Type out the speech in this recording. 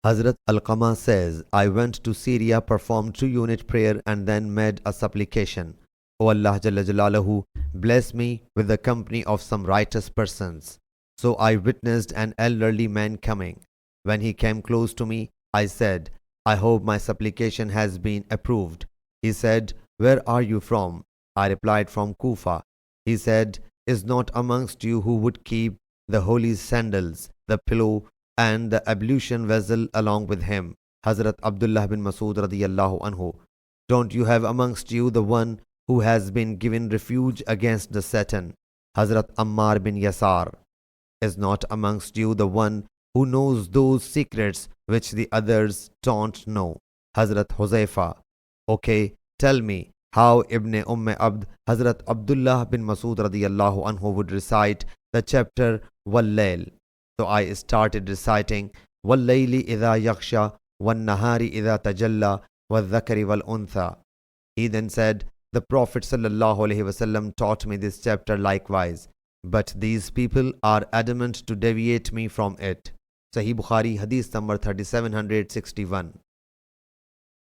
Hazrat Alqama says, I went to Syria, performed 2-unit prayer and then made a supplication. O Allah Jalla Jalaluhu, bless me with the company of some righteous persons. So I witnessed an elderly man coming. When he came close to me, I said, I hope my supplication has been approved. He said, where are you from? I replied, from Kufa. He said, is not amongst you who would keep the holy sandals, the pillow and the ablution vessel along with him? Hazrat Abdullah bin Masud radiyallahu anhu. Don't you have amongst you the one who has been given refuge against the Satan? Hazrat Ammar bin Yasar. Is not amongst you the one who knows those secrets which the others don't know? Hazrat Huzaifa. Okay, tell me how Ibn Abd, Hazrat Abdullah bin Masud radiyallahu anhu would recite the chapter Wal-Layl. So I started reciting Wal-Layli idha yaksha, Wan-Nahari idha tajalla, Wal-Dhakari wal-Untha. He then said, the Prophet ﷺ taught me this chapter likewise, but these people are adamant to deviate me from it. Sahih Bukhari Hadith number 3761.